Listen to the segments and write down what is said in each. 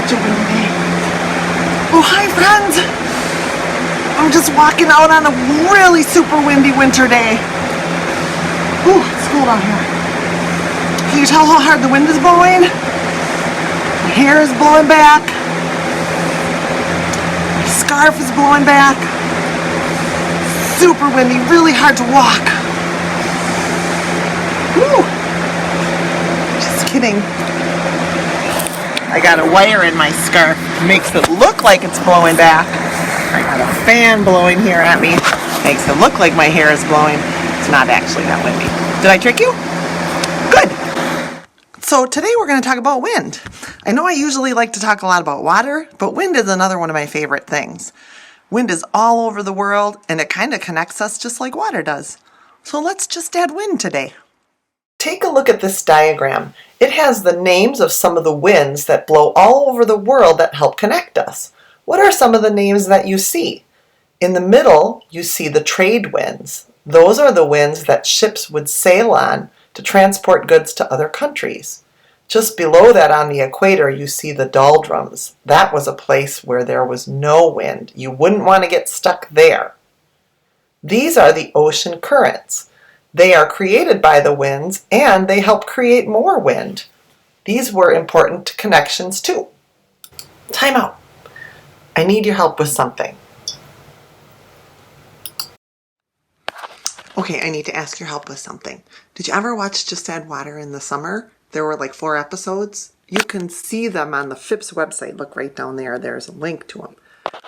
such a windy day. Oh, hi friends! I'm just walking out on a really super windy winter day. Ooh, it's cold out here. Can you tell how hard the wind is blowing? My hair is blowing back. My scarf is blowing back. Super windy, really hard to walk. Woo! Just kidding. I got a wire in my scarf. Makes it look like it's blowing back. I got a fan blowing here at me. Makes it look like my hair is blowing. It's not actually that windy. Did I trick you? Good. So today we're going to talk about wind. I know I usually like to talk a lot about water, but wind is another one of my favorite things. Wind is all over the world, and it kind of connects us just like water does. So let's just add wind today. Take a look at this diagram. It has the names of some of the winds that blow all over the world that help connect us. What are some of the names that you see? In the middle, you see the trade winds. Those are the winds that ships would sail on to transport goods to other countries. Just below that on the equator, you see the doldrums. That was a place where there was no wind. You wouldn't want to get stuck there. These are the ocean currents. They are created by the winds and they help create more wind. These were important connections too. Time out. I need your help with something. Okay, I need to ask your help with something. Did you ever watch Just Add Water in the summer? There were like 4 episodes. You can see them on the FIPS website. Look right down there. There's a link to them.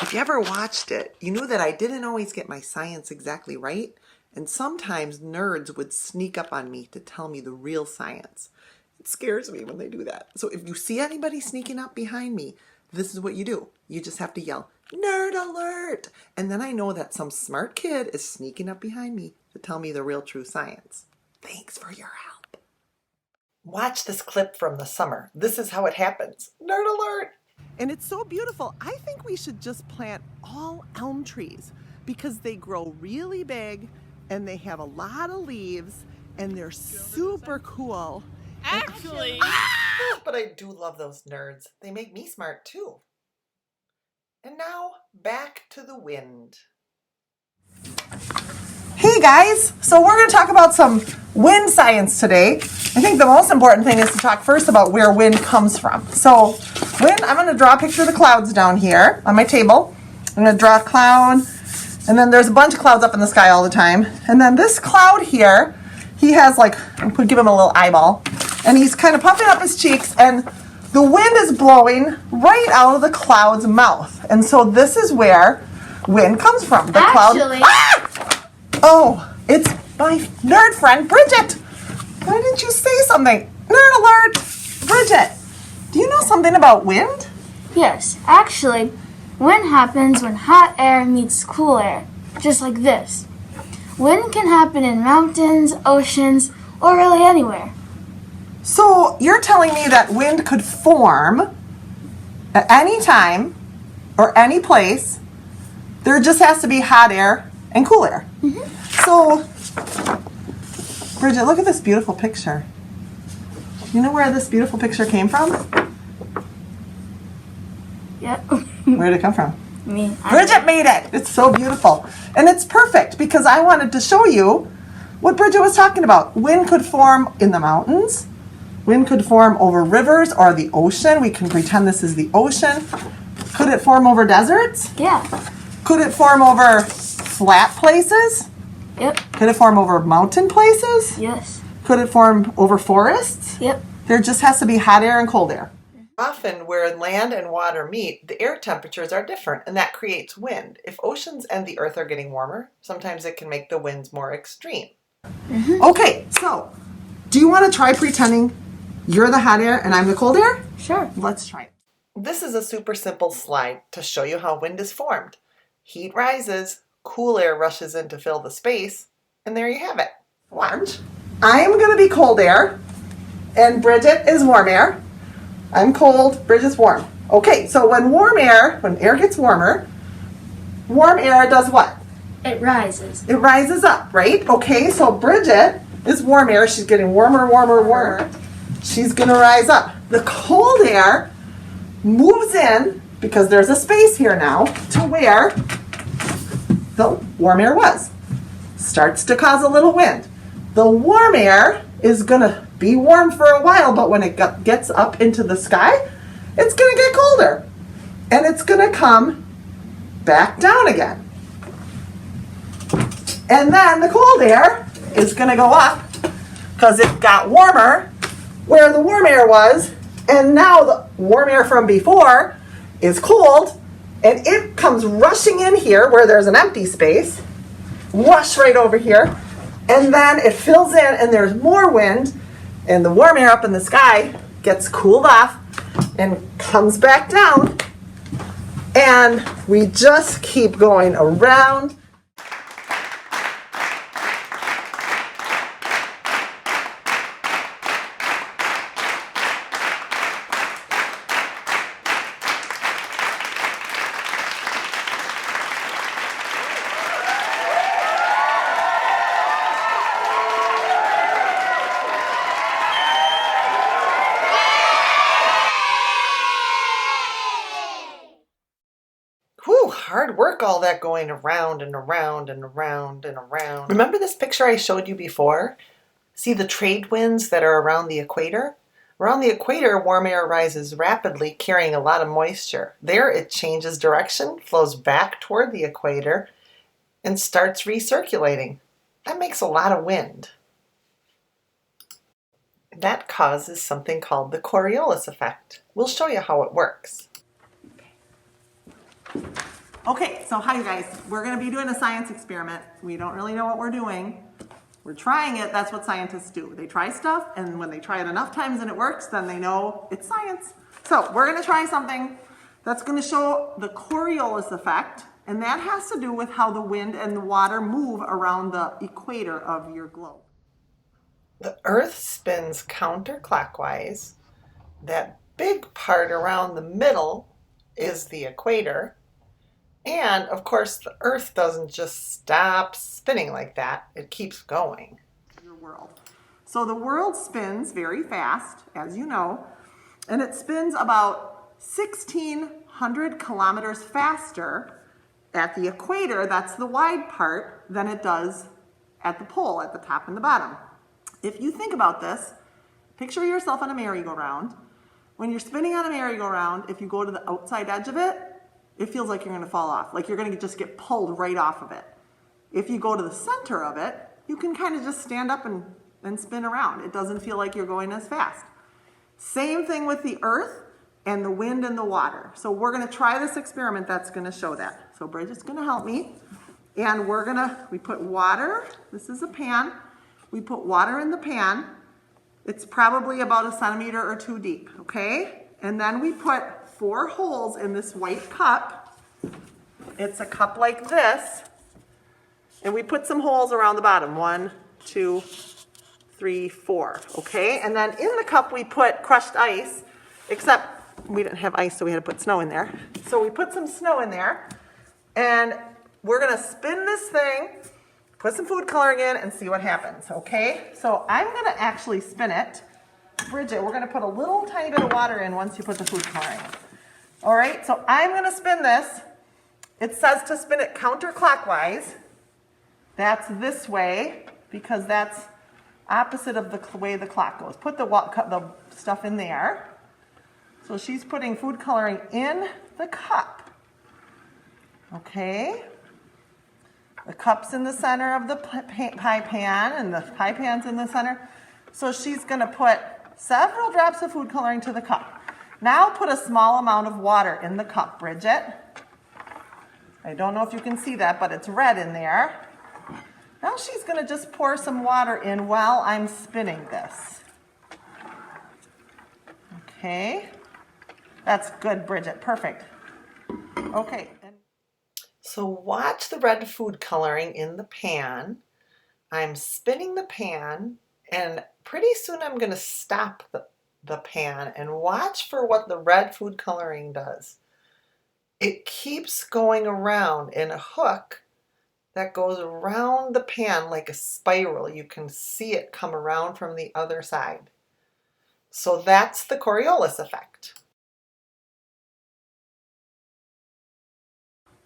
If you ever watched it, you knew that I didn't always get my science exactly right. And sometimes nerds would sneak up on me to tell me the real science. It scares me when they do that. So if you see anybody sneaking up behind me, this is what you do. You just have to yell, "Nerd alert!" And then I know that some smart kid is sneaking up behind me to tell me the real true science. Thanks for your help. Watch this clip from the summer. This is how it happens. Nerd alert! And it's so beautiful. I think we should just plant all elm trees because they grow really big and they have a lot of leaves and they're super cool. Actually, but I do love those nerds. They make me smart too. And now back to the wind. Hey guys, so we're going to talk about some wind science today. I think the most important thing is to talk first about where wind comes from. So wind, I'm going to draw a picture of the clouds down here on my table. I'm going to draw a cloud, and then there's a bunch of clouds up in the sky all the time. And then this cloud here, he has like, I'm going to give him a little eyeball, and he's kind of puffing up his cheeks, and the wind is blowing right out of the cloud's mouth. And so this is where wind comes from. The cloud. Oh, it's my nerd friend, Bridget. Why didn't you say something? Nerd alert! Bridget, do you know something about wind? yes, actually, wind happens when hot air meets cool air, just like this. Wind can happen in mountains, oceans, or really anywhere. So you're telling me that wind could form at any time or any place. There just has to be hot air and cool air. Mm-hmm. So, Bridget, look at this beautiful picture. You know where this beautiful picture came from? Yep. Where did it come from? Me. Bridget made it. It's so beautiful. And it's perfect because I wanted to show you what Bridget was talking about. Wind could form in the mountains. Wind could form over rivers or the ocean. We can pretend this is the ocean. Could it form over deserts? Yeah. Could it form over flat places? Yep. Could it form over mountain places? Yes. Could it form over forests? Yep. There just has to be hot air and cold air. Often where land and water meet, the air temperatures are different, and that creates wind. If oceans and the earth are getting warmer, sometimes it can make the winds more extreme. Mm-hmm. Okay, so do you want to try pretending you're the hot air and I'm the cold air? Sure. Let's try it. This is a super simple slide to show you how wind is formed. Heat rises, cool air rushes in to fill the space, and there you have it. Watch. I'm going to be cold air, and Bridget is warm air. I'm cold, Bridget's warm. Okay, so when air gets warmer, warm air does what? It rises. It rises up, right? Okay, so Bridget is warm air. She's getting warmer, warmer, warmer. She's going to rise up. The cold air moves in, because there's a space here now, to where the warm air was. Starts to cause a little wind. The warm air is going to be warm for a while, but when it gets up into the sky, it's going to get colder. And it's going to come back down again. And then the cold air is going to go up because it got warmer where the warm air was, and now the warm air from before is cold, and it comes rushing in here where there's an empty space, rush right over here, and then it fills in and there's more wind, and the warm air up in the sky gets cooled off and comes back down, and we just keep going around. Whew, hard work, all that going around and around and around and around. Remember this picture I showed you before? See the trade winds that are around the equator? Around the equator, warm air rises rapidly, carrying a lot of moisture. There it changes direction, flows back toward the equator, and starts recirculating. That makes a lot of wind. That causes something called the Coriolis Effect. We'll show you how it works. Okay, so hi you guys. We're going to be doing a science experiment. We don't really know what we're doing. We're trying it. That's what scientists do. They try stuff, and when they try it enough times and it works, then they know it's science. So we're going to try something that's going to show the Coriolis effect, and that has to do with how the wind and the water move around the equator of your globe. The Earth spins counterclockwise. That big part around the middle is the equator. And of course, the Earth doesn't just stop spinning like that. It keeps going. Your world. So the world spins very fast, as you know, and it spins about 1,600 kilometers faster at the equator, that's the wide part, than it does at the pole, at the top and the bottom. If you think about this, picture yourself on a merry-go-round. When you're spinning on a merry-go-round, if you go to the outside edge of it, it feels like you're going to fall off, like you're going to just get pulled right off of it. If you go to the center of it, you can kind of just stand up and spin around. It doesn't feel like you're going as fast. Same thing with the Earth and the wind and the water. So we're going to try this experiment that's going to show that. So Bridget's going to help me. And we put water, this is a pan, we put water in the pan. It's probably about 1 centimeter or 2 deep, okay? And then we put 4 holes in this white cup. It's a cup like this. And we put some holes around the bottom. 1, 2, 3, 4, okay? And then in the cup we put crushed ice, except we didn't have ice, so we had to put snow in there. So we put some snow in there, and we're gonna spin this thing, put some food coloring in, and see what happens, okay? So I'm gonna actually spin it. Bridget, we're gonna put a little tiny bit of water in once you put the food coloring in. All right, so I'm gonna spin this. It says to spin it counterclockwise. That's this way, because that's opposite of the way the clock goes. Put the stuff in there. So she's putting food coloring in the cup. Okay. The cup's in the center of the pie pan, and the pie pan's in the center. So she's gonna put several drops of food coloring to the cup. Now put a small amount of water in the cup, Bridget. I don't know if you can see that, but it's red in there. Now she's going to just pour some water in while I'm spinning this. Okay. That's good, Bridget. Perfect. Okay. So watch the red food coloring in the pan. I'm spinning the pan, and pretty soon I'm going to stop the pan and watch for what the red food coloring does. It keeps going around in a hook that goes around the pan like a spiral. You can see it come around from the other side. So that's the Coriolis effect.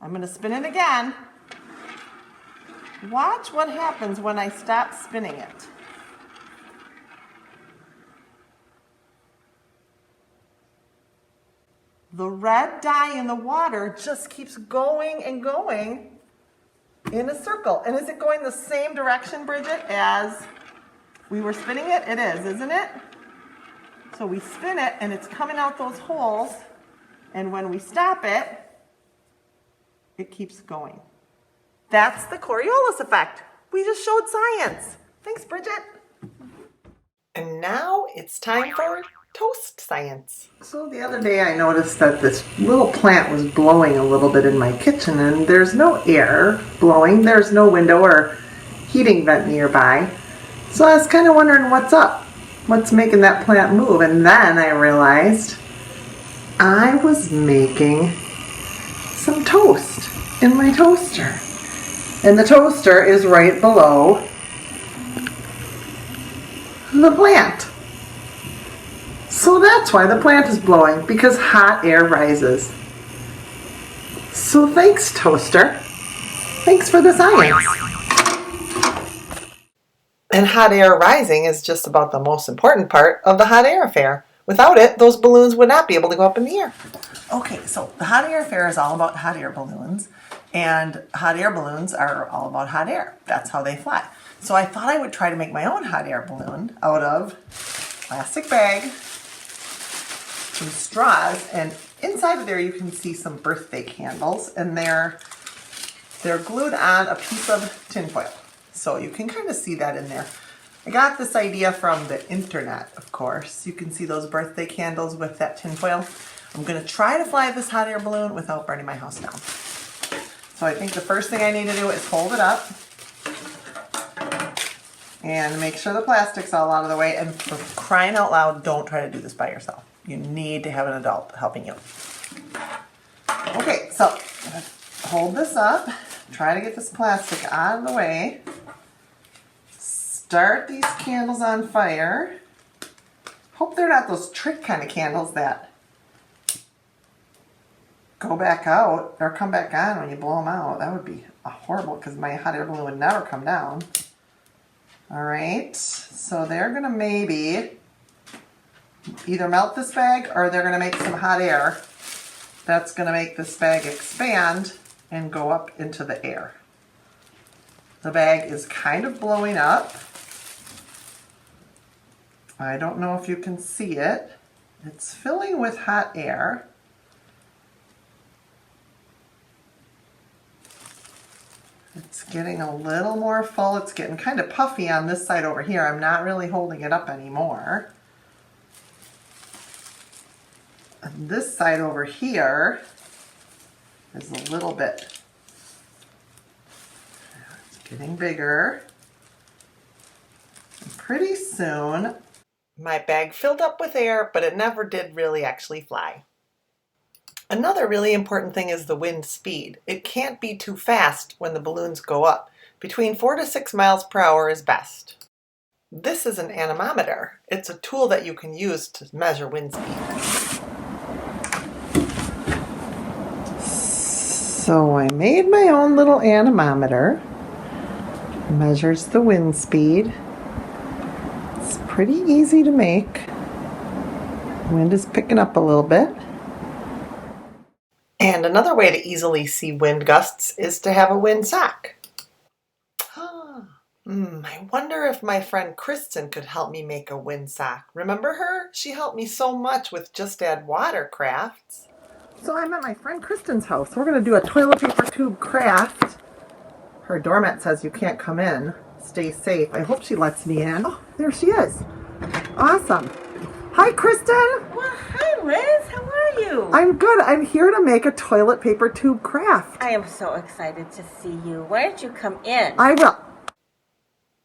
I'm going to spin it again. Watch what happens when I stop spinning it. The red dye in the water just keeps going and going in a circle. And is it going the same direction, Bridget, as we were spinning it? It is, isn't it? So we spin it and it's coming out those holes. And when we stop it, it keeps going. That's the Coriolis effect. We just showed science. Thanks, Bridget. And now it's time for toast science. So the other day I noticed that this little plant was blowing a little bit in my kitchen, and there's no air blowing. There's no window or heating vent nearby. So I was kind of wondering what's up. What's making that plant move? And then I realized I was making some toast in my toaster. And the toaster is right below the plant. So that's why the plant is blowing, because hot air rises. So thanks, toaster. Thanks for the science. And hot air rising is just about the most important part of the hot air affair. Without it, those balloons would not be able to go up in the air. Okay, so the hot air affair is all about hot air balloons, and hot air balloons are all about hot air. That's how they fly. So I thought I would try to make my own hot air balloon out of plastic bag, some straws, and inside of there you can see some birthday candles, and they're glued on a piece of tin foil. So you can kind of see that in there. I got this idea from the internet, of course. You can see those birthday candles with that tin foil. I'm going to try to fly this hot air balloon without burning my house down. So I think the first thing I need to do is hold it up and make sure the plastic's all out of the way. And for crying out loud, don't try to do this by yourself. You need to have an adult helping you. Okay, so I'm going to hold this up, try to get this plastic out of the way. Start these candles on fire. Hope they're not those trick kind of candles that go back out or come back on when you blow them out. That would be horrible, because my hot air balloon would never come down. All right, so they're gonna maybe either melt this bag or they're gonna make some hot air that's gonna make this bag expand and go up into the air. The bag is kind of blowing up. I don't know if you can see it. It's filling with hot air. It's getting a little more full. It's getting kind of puffy on this side over here. I'm not really holding it up anymore. And this side over here is a little bit, it's getting bigger. And pretty soon, my bag filled up with air, but it never did really actually fly. Another really important thing is the wind speed. It can't be too fast when the balloons go up. Between 4 to 6 miles per hour is best. This is an anemometer. It's a tool that you can use to measure wind speed. So I made my own little anemometer. Measures the wind speed. It's pretty easy to make. Wind is picking up a little bit. And another way to easily see wind gusts is to have a wind sock. I wonder if my friend Kristen could help me make a wind sock. Remember her? She helped me so much with Just Add Water crafts. So I'm at my friend Kristen's house. We're going to do a toilet paper tube craft. Her doormat says you can't come in. Stay safe. I hope she lets me in. Oh, there she is. Awesome. Hi, Kristen. Well, hi, Liz. How are you? I'm good. I'm here to make a toilet paper tube craft. I am so excited to see you. Why don't you come in? I will.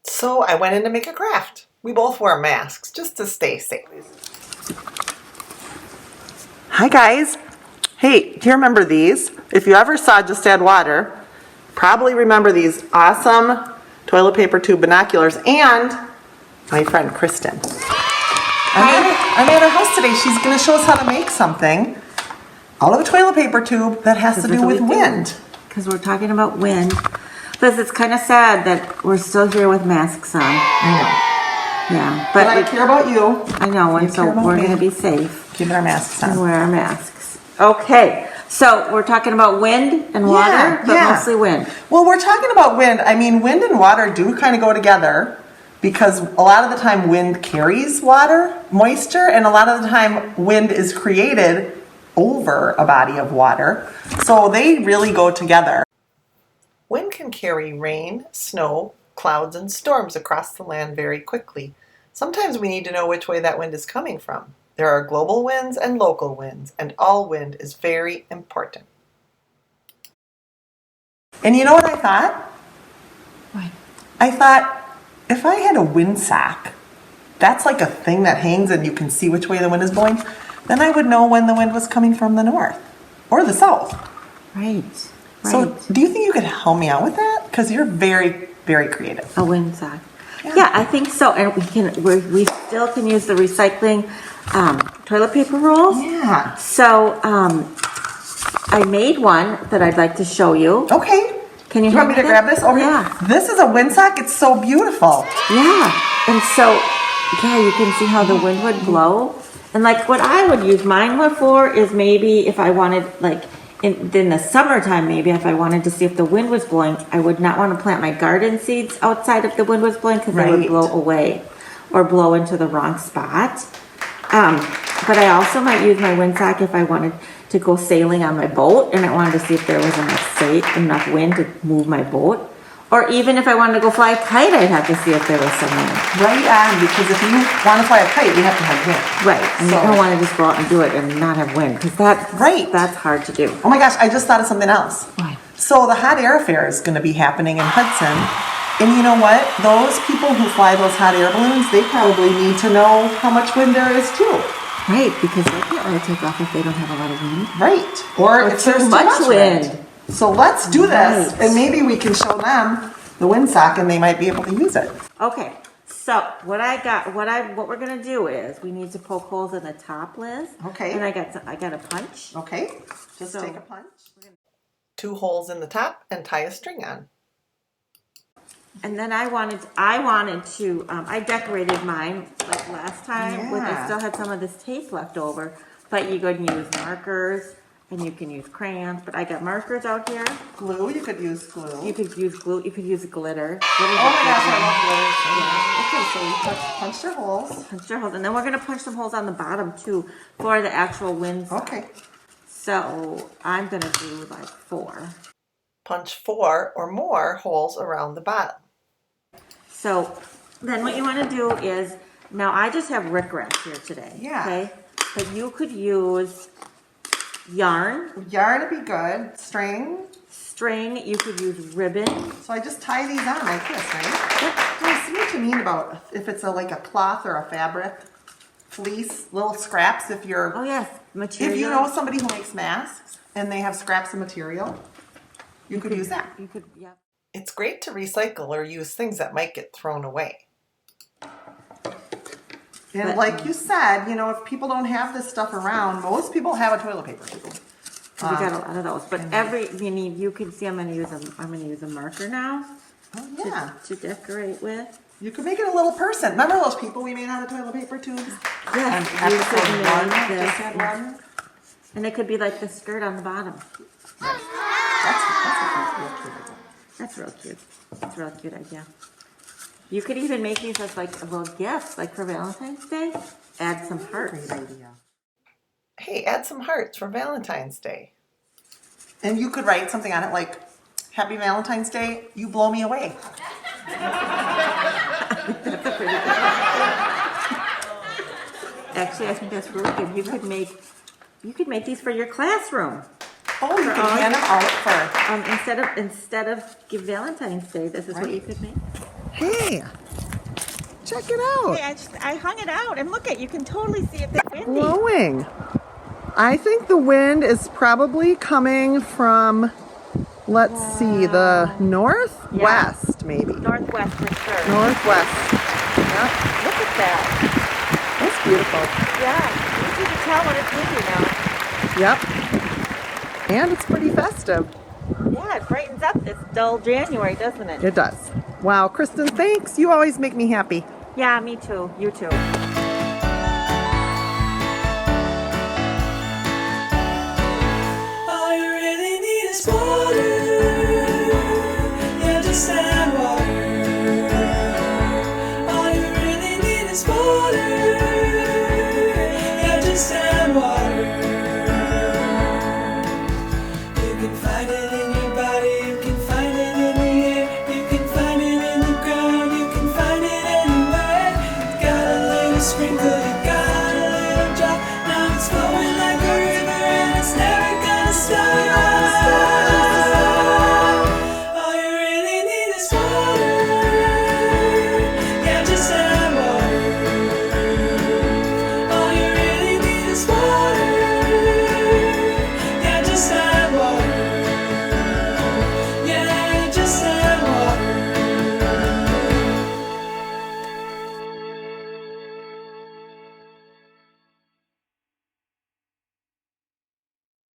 So I went in to make a craft. We both wore masks just to stay safe. Hi, guys. Hey, do you remember these? If you ever saw Just Add Water, probably remember these awesome toilet paper tube binoculars and my friend Kristen. I'm at her house today. She's going to show us how to make something. out of a toilet paper tube that has to do with wind. Because we're talking about wind. Liz, it's kind of sad that we're still here with masks on. I know. Yeah, But I care about you. I know, and You so care about we're me. going to be safe Keeping our masks and on. wear our masks. Okay, so we're talking about wind and water, but mostly wind. Well, we're talking about wind. I mean, wind and water do kind of go together because a lot of the time wind carries water, moisture, and a lot of the time wind is created over a body of water. So they really go together. Wind can carry rain, snow, clouds, and storms across the land very quickly. Sometimes we need to know which way that wind is coming from. There are global winds and local winds, and all wind is very important. And you know what I thought? What? I thought, if I had a windsock, that's like a thing that hangs and you can see which way the wind is blowing, then I would know when the wind was coming from the north or the south. Right. So do you think you could help me out with that? Because you're very, very creative. A windsock. Yeah, I think so. And we still can use the recycling toilet paper rolls. Yeah. So I made one that I'd like to show you. Okay. Can you want me to grab this? Okay. Yeah. This is a windsock. It's so beautiful. Yeah. And so, yeah, you can see how the wind would blow. And like what I would use mine for is maybe if I wanted, like in the summertime, maybe if I wanted to see if the wind was blowing, I would not want to plant my garden seeds outside if the wind was blowing because they would blow away or blow into the wrong spot. But I also might use my windsock if I wanted to go sailing on my boat and I wanted to see if there was enough wind to move my boat. Or even if I wanted to go fly a kite, I'd have to see if there was some wind. Right on, because if you want to fly a kite, you have to have wind. Right, and you don't want to just go out and do it and not have wind, because that's hard to do. Oh my gosh, I just thought of something else. What? So the Hot Air Affair is going to be happening in Hudson. And you know what? Those people who fly those hot air balloons, they probably need to know how much wind there is too. Right, because they can't really take off if they don't have a lot of wind. Right. Or if there's too much wind. So let's do this, and maybe we can show them the windsock, and they might be able to use it. Okay, so what we're gonna do is we need to poke holes in the top, Liz. Okay. And I got a punch. Okay. Just take a punch. 2 holes in the top and tie a string on. And then I decorated mine like last time. I still had some of this tape left over, but you could use markers. And you can use crayons, but I got markers out here. Glue, you could use glue. You could use glue, you could use glitter. Oh my gosh, I love glitter. Okay, so you punched your holes. Punch your holes, and then we're gonna punch some holes on the bottom too for the actual winds. Okay. So I'm gonna do like 4. Punch 4 or more holes around the bottom. So then what you wanna do is, now I just have rickrack here today. Yeah. Okay, but you could use yarn. Yarn would be good. String. String, you could use ribbon. So I just tie these on like this, right? Yep. I see what you mean about if it's like a cloth or a fabric, fleece, little scraps. If you're, Oh yes, material. if you know somebody who makes masks and they have scraps of material, you could use that. You could, yeah. It's great to recycle or use things that might get thrown away. And But- like you said, you know, if people don't have this stuff around, most people have a toilet paper tube. We got a lot of those, but you can see I'm gonna use a marker now Oh, yeah. to decorate with. You could make it a little person. Remember those people we made out of toilet paper tubes? Yes, And you episode could make 1 this. just had one. And it could be like the skirt on the bottom. That's real cute. That's a real cute idea. You could even make these as like little gifts, like for Valentine's Day. Add some hearts. Great idea. Hey, add some hearts for Valentine's Day. And you could write something on it like, Happy Valentine's Day, you blow me away. Actually, I think that's really good. You could make these for your classroom. Oh, you can hand them out for... Instead of give Valentine's Day, this is what you could make. Hey, check it out. Hey, I hung it out, and look you can totally see if it's windy. Blowing. I think the wind is probably coming from, let's see, the northwest, maybe. Northwest for sure. Northwest. Yep. Look at that. That's beautiful. Yeah, easy to tell when it's windy now. Yep. And it's pretty festive. Yeah, it brightens up this dull January, doesn't it? It does. Wow, Kristen, thanks. You always make me happy. Yeah, me too. You too.